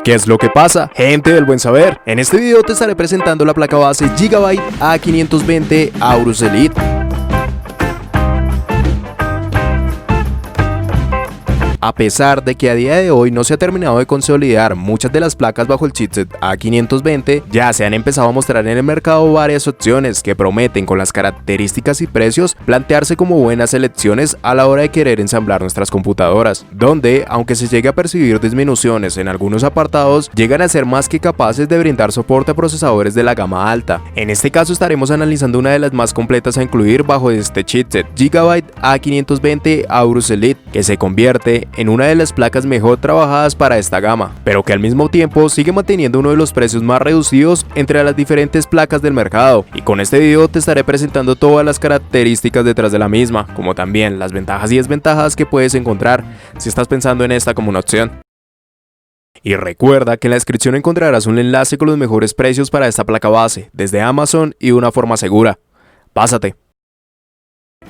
¿Qué es lo que pasa, gente del buen saber? En este video te estaré presentando la placa base Gigabyte A520 Aorus Elite. A pesar de que a día de hoy no se ha terminado de consolidar muchas de las placas bajo el chipset A520, ya se han empezado a mostrar en el mercado varias opciones que prometen, con las características y precios, plantearse como buenas elecciones a la hora de querer ensamblar nuestras computadoras, donde, aunque se llegue a percibir disminuciones en algunos apartados, llegan a ser más que capaces de brindar soporte a procesadores de la gama alta. En este caso estaremos analizando una de las más completas a incluir bajo este chipset, Gigabyte A520 Aorus Elite, que se convierte en una de las placas mejor trabajadas para esta gama, pero que al mismo tiempo sigue manteniendo uno de los precios más reducidos entre las diferentes placas del mercado. Y con este video te estaré presentando todas las características detrás de la misma, como también las ventajas y desventajas que puedes encontrar si estás pensando en esta como una opción. Y recuerda que en la descripción encontrarás un enlace con los mejores precios para esta placa base desde Amazon y de una forma segura. Pásate.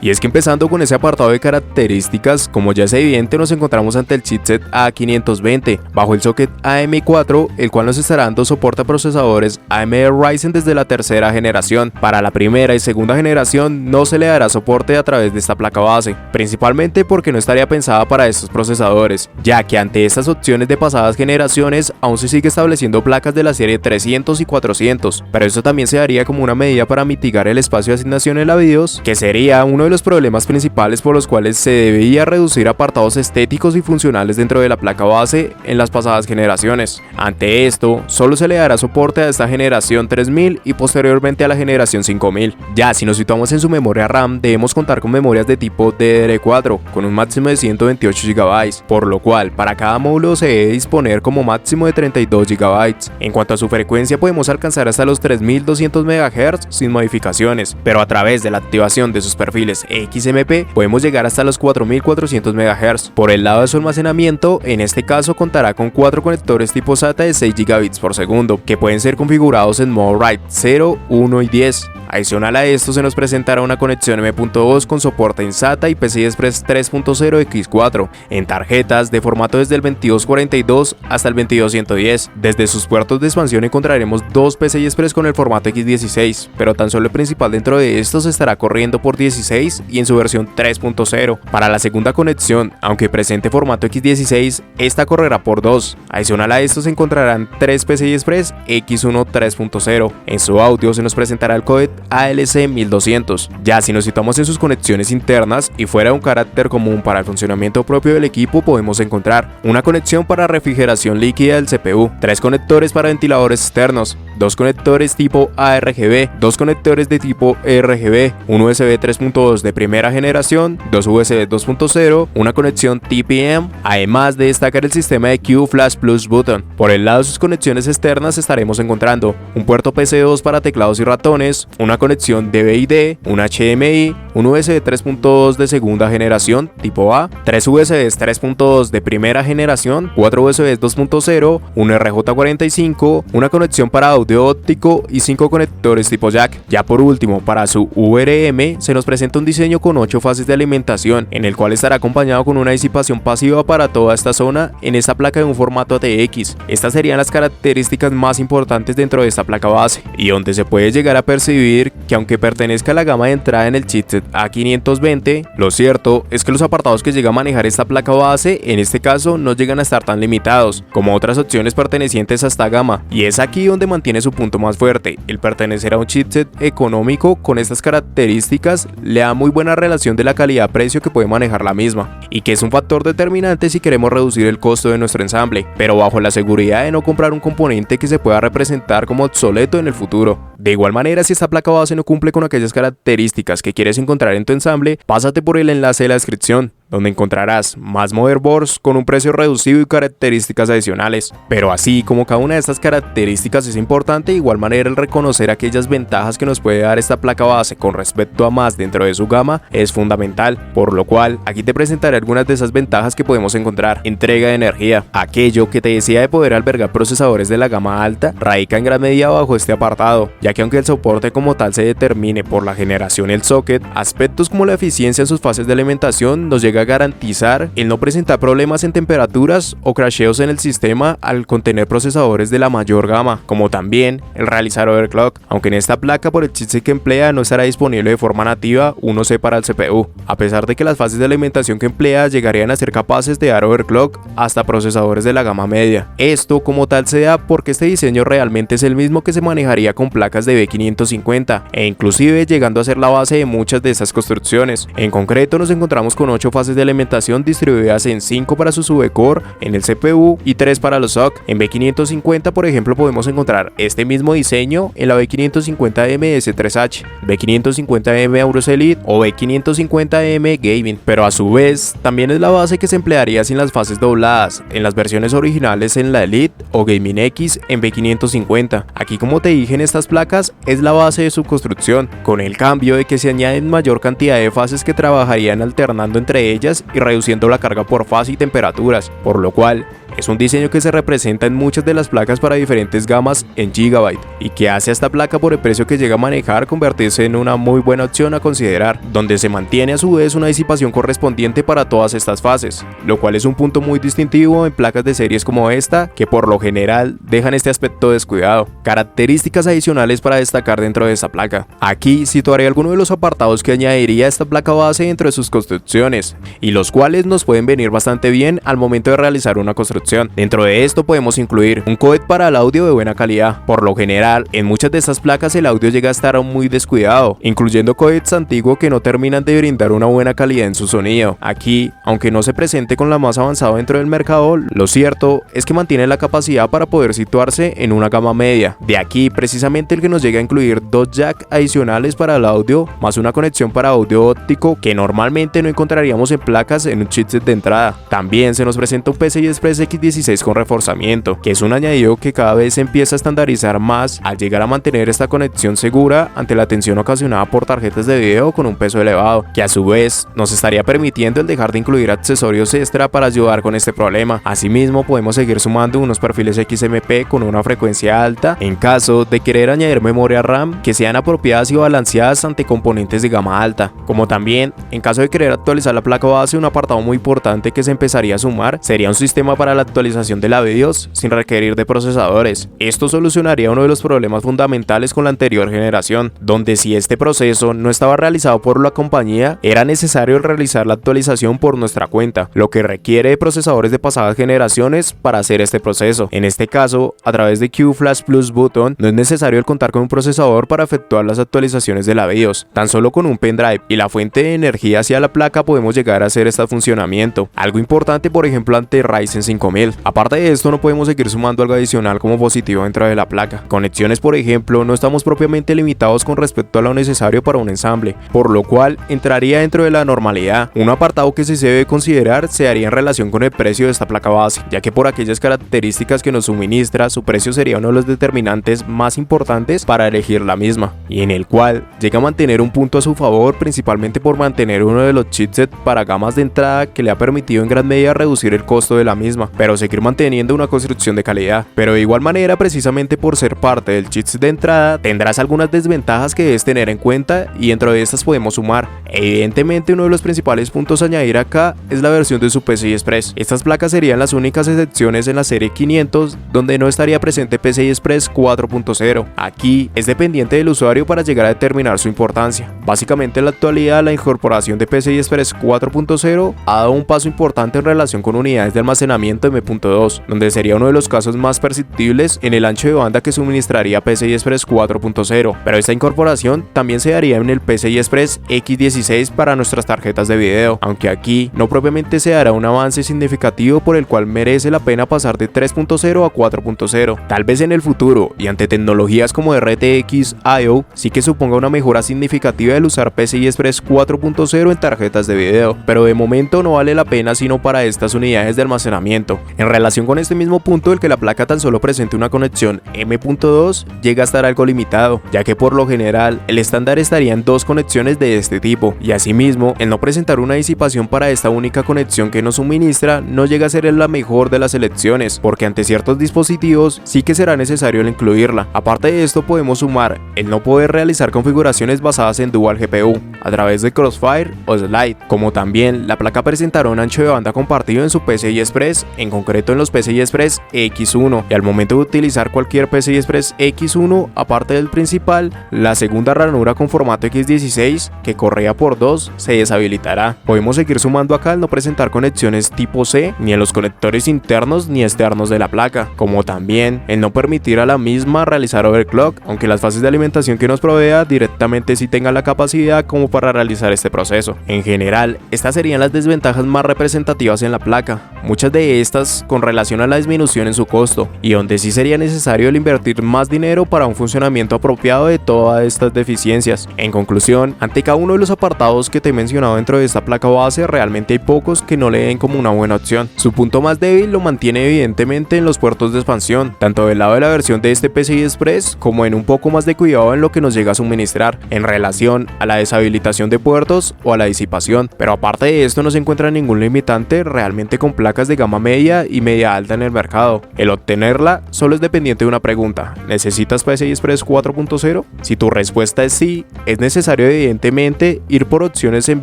Y es que empezando con ese apartado de características, como ya es evidente, nos encontramos ante el chipset A520 bajo el socket AM4, el cual nos estará dando soporte a procesadores AMD Ryzen desde la tercera generación. Para la primera y segunda generación no se le dará soporte a través de esta placa base, principalmente porque no estaría pensada para estos procesadores, ya que ante estas opciones de pasadas generaciones aún se sigue estableciendo placas de la serie 300 y 400, pero eso también se daría como una medida para mitigar el espacio de asignación en la BIOS, que sería uno de los problemas principales por los cuales se debía reducir apartados estéticos y funcionales dentro de la placa base en las pasadas generaciones. Ante esto, solo se le dará soporte a esta generación 3000 y posteriormente a la generación 5000. Ya si nos situamos en su memoria RAM, debemos contar con memorias de tipo DDR4 con un máximo de 128 GB, por lo cual para cada módulo se debe disponer como máximo de 32 GB. En cuanto a su frecuencia, podemos alcanzar hasta los 3200 MHz sin modificaciones, pero a través de la activación de sus perfiles XMP podemos llegar hasta los 4400 MHz. Por el lado de su almacenamiento, en este caso contará con 4 conectores tipo SATA de 6 GB por segundo, que pueden ser configurados en modo RAID 0, 1 y 10. Adicional a esto se nos presentará una conexión M.2 con soporte en SATA y PCI Express 3.0 X4, en tarjetas de formato desde el 2242 hasta el 22110. Desde sus puertos de expansión encontraremos dos PCI Express con el formato X16, pero tan solo el principal dentro de estos estará corriendo por 16 y en su versión 3.0. Para la segunda conexión, aunque presente formato X16, esta correrá por 2. Adicional a esto se encontrarán 3 PCI Express X1 3.0. En su audio se nos presentará el codec ALC 1200. Ya si nos situamos en sus conexiones internas y fuera de un carácter común para el funcionamiento propio del equipo, podemos encontrar una conexión para refrigeración líquida del CPU, 3 conectores para ventiladores externos, 2 conectores tipo ARGB, 2 conectores de tipo RGB, un USB 3.2 de primera generación, 2 USB 2.0, una conexión TPM, además de destacar el sistema de Q Flash Plus Button. Por el lado de sus conexiones externas estaremos encontrando un puerto PC2 para teclados y ratones, una conexión DVI-D, un HDMI, un USB 3.2 de segunda generación tipo A, 3 USBs 3.2 de primera generación, 4 USBs 2.0, un RJ45, una conexión para audio óptico y 5 conectores tipo jack. Ya por último, para su VRM se nos presenta un diseño con 8 fases de alimentación, en el cual estará acompañado con una disipación pasiva para toda esta zona en esta placa de un formato ATX. Estas serían las características más importantes dentro de esta placa base, y donde se puede llegar a percibir que aunque pertenezca a la gama de entrada en el chipset A520, lo cierto es que los apartados que llega a manejar esta placa base en este caso no llegan a estar tan limitados como otras opciones pertenecientes a esta gama, y es aquí donde mantiene su punto más fuerte. El pertenecer a un chipset económico con estas características le da muy buena relación de la calidad-precio que puede manejar la misma, y que es un factor determinante si queremos reducir el costo de nuestro ensamble, pero bajo la seguridad de no comprar un componente que se pueda representar como obsoleto en el futuro. De igual manera, si esta placa base no cumple con aquellas características que quieres encontrar en tu ensamble, pásate por el enlace de la descripción, donde encontrarás más motherboards con un precio reducido y características adicionales. Pero así como cada una de estas características es importante, de igual manera el reconocer aquellas ventajas que nos puede dar esta placa base con respecto a más dentro de su gama es fundamental, por lo cual aquí te presentaré algunas de esas ventajas que podemos encontrar. Entrega de energía. Aquello que te decía de poder albergar procesadores de la gama alta radica en gran medida bajo este apartado, ya que aunque el soporte como tal se determine por la generación y el socket, aspectos como la eficiencia en sus fases de alimentación nos llegan llega a garantizar el no presentar problemas en temperaturas o crasheos en el sistema al contener procesadores de la mayor gama, como también el realizar overclock, aunque en esta placa por el chipset que emplea no estará disponible de forma nativa 1C para el CPU, a pesar de que las fases de alimentación que emplea llegarían a ser capaces de dar overclock hasta procesadores de la gama media. Esto como tal se da porque este diseño realmente es el mismo que se manejaría con placas de B550 e inclusive llegando a ser la base de muchas de estas construcciones. En concreto nos encontramos con 8 fases de alimentación distribuidas en 5 para sus V-Core en el CPU y 3 para los SoC. En B550 por ejemplo podemos encontrar este mismo diseño en la B550M S3H, B550M Aorus Elite o B550M Gaming, pero a su vez también es la base que se emplearía sin las fases dobladas en las versiones originales en la Elite o Gaming X en B550. Aquí, como te dije, en estas placas es la base de su construcción, con el cambio de que se añaden mayor cantidad de fases que trabajarían alternando entre ellas y reduciendo la carga por fase y temperaturas, por lo cual es un diseño que se representa en muchas de las placas para diferentes gamas en Gigabyte y que hace a esta placa por el precio que llega a manejar convertirse en una muy buena opción a considerar, donde se mantiene a su vez una disipación correspondiente para todas estas fases, lo cual es un punto muy distintivo en placas de series como esta que por lo general dejan este aspecto descuidado. Características adicionales para destacar dentro de esta placa. Aquí situaré algunos de los apartados que añadiría esta placa base dentro de sus construcciones y los cuales nos pueden venir bastante bien al momento de realizar una construcción. Dentro de esto podemos incluir un codec para el audio de buena calidad. Por lo general, en muchas de estas placas el audio llega a estar muy descuidado, incluyendo codecs antiguos que no terminan de brindar una buena calidad en su sonido. Aquí, aunque no se presente con la más avanzada dentro del mercado, lo cierto es que mantiene la capacidad para poder situarse en una gama media. De aquí precisamente el que nos llega a incluir 2 jack adicionales para el audio, más una conexión para audio óptico que normalmente no encontraríamos en placas en un chipset de entrada. También se nos presenta un PCI Express X16 con reforzamiento, que es un añadido que cada vez se empieza a estandarizar más al llegar a mantener esta conexión segura ante la tensión ocasionada por tarjetas de video con un peso elevado, que a su vez nos estaría permitiendo el dejar de incluir accesorios extra para ayudar con este problema. Asimismo podemos seguir sumando unos perfiles XMP con una frecuencia alta en caso de querer añadir memoria RAM que sean apropiadas y balanceadas ante componentes de gama alta, como también en caso de querer actualizar la placa base. Un apartado muy importante que se empezaría a sumar sería un sistema para la actualización de la BIOS sin requerir de procesadores. Esto solucionaría uno de los problemas fundamentales con la anterior generación, donde si este proceso no estaba realizado por la compañía, era necesario realizar la actualización por nuestra cuenta, lo que requiere de procesadores de pasadas generaciones para hacer este proceso. En este caso, a través de QFlash Plus Button, no es necesario el contar con un procesador para efectuar las actualizaciones de la BIOS. Tan solo con un pendrive y la fuente de energía hacia la placa podemos llegar a hacer este funcionamiento. Algo importante, por ejemplo, ante Ryzen 5000. Aparte de esto, no podemos seguir sumando algo adicional como positivo dentro de la placa. Conexiones, por ejemplo, no estamos propiamente limitados con respecto a lo necesario para un ensamble, por lo cual entraría dentro de la normalidad. Un apartado que sí se debe considerar se haría en relación con el precio de esta placa base, ya que por aquellas características que nos suministra, su precio sería uno de los determinantes más importantes para elegir la misma, y en el cual llega a mantener un punto a su favor, principalmente por mantener uno de los chipsets para gamas de entrada que le ha permitido en gran medida reducir el costo de la misma, pero seguir manteniendo una construcción de calidad. Pero de igual manera, precisamente por ser parte del chipset de entrada, tendrás algunas desventajas que debes tener en cuenta, y dentro de estas podemos sumar. Evidentemente, uno de los principales puntos a añadir acá es la versión de su PCI Express. Estas placas serían las únicas excepciones en la serie 500 donde no estaría presente PCI Express 4.0. Aquí es dependiente del usuario para llegar a determinar su importancia. Básicamente, en la actualidad, la incorporación de PCI Express 4.0 ha dado un paso importante en relación con unidades de almacenamiento M.2, donde sería uno de los casos más perceptibles en el ancho de banda que suministraría PCI Express 4.0, pero esta incorporación también se daría en el PCI Express X16 para nuestras tarjetas de video, aunque aquí no propiamente se dará un avance significativo por el cual merece la pena pasar de 3.0 a 4.0. Tal vez en el futuro, y ante tecnologías como RTX I/O, sí que suponga una mejora significativa el usar PCI Express 4.0 en tarjetas de video, pero de momento no vale la pena sino para estas unidades de almacenamiento. momento. En relación con este mismo punto, el que la placa tan solo presente una conexión M.2 llega a estar algo limitado, ya que por lo general el estándar estaría en dos conexiones de este tipo, y asimismo el no presentar una disipación para esta única conexión que nos suministra no llega a ser la mejor de las elecciones, porque ante ciertos dispositivos sí que será necesario el incluirla. Aparte de esto, podemos sumar el no poder realizar configuraciones basadas en Dual GPU a través de Crossfire o Slide, como también la placa presentará un ancho de banda compartido en su PCI Express, en concreto en los PCI Express X1, y al momento de utilizar cualquier PCI Express X1 aparte del principal, la segunda ranura con formato X16 que correa por 2 se deshabilitará. Podemos seguir sumando acá al no presentar conexiones tipo C ni en los conectores internos ni externos de la placa, como también el no permitir a la misma realizar overclock, aunque las fases de alimentación que nos provea directamente sí tengan la capacidad como para realizar este proceso. En general, estas serían las desventajas más representativas en la placa, muchas de estas con relación a la disminución en su costo, y donde sí sería necesario el invertir más dinero para un funcionamiento apropiado de todas estas deficiencias. En conclusión, ante cada uno de los apartados que te he mencionado dentro de esta placa base, realmente hay pocos que no le den como una buena opción. Su punto más débil lo mantiene evidentemente en los puertos de expansión, tanto del lado de la versión de este PCI Express como en un poco más de cuidado en lo que nos llega a suministrar en relación a la deshabilitación de puertos o a la disipación, pero aparte de esto no se encuentra ningún limitante realmente con placas de gama media y media alta en el mercado. El obtenerla solo es dependiente de una pregunta: ¿necesitas PCI Express 4.0? Si tu respuesta es sí, es necesario evidentemente ir por opciones en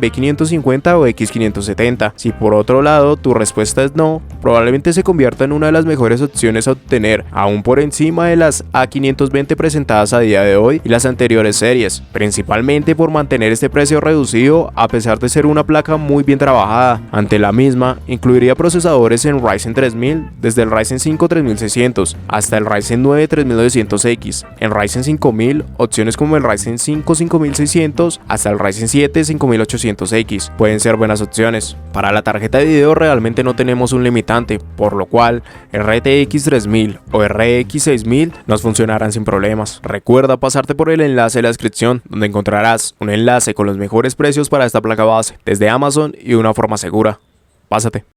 B550 o X570. Si por otro lado tu respuesta es no, probablemente se convierta en una de las mejores opciones a obtener, aún por encima de las A520 presentadas a día de hoy y las anteriores series, principalmente por mantener este precio reducido a pesar de ser una placa muy bien trabajada. Ante la misma, incluiría procesadores en Ryzen 3000, desde el Ryzen 5 3600 hasta el Ryzen 9 3900X, en Ryzen 5000, opciones como el Ryzen 5 5600 hasta el Ryzen 7 5800X pueden ser buenas opciones. Para la tarjeta de video realmente no tenemos un limitante, por lo cual RTX 3000 o RX 6000 nos funcionarán sin problemas. Recuerda pasarte por el enlace de la descripción, donde encontrarás un enlace con los mejores precios para esta placa base desde Amazon y de una forma segura. Pásate.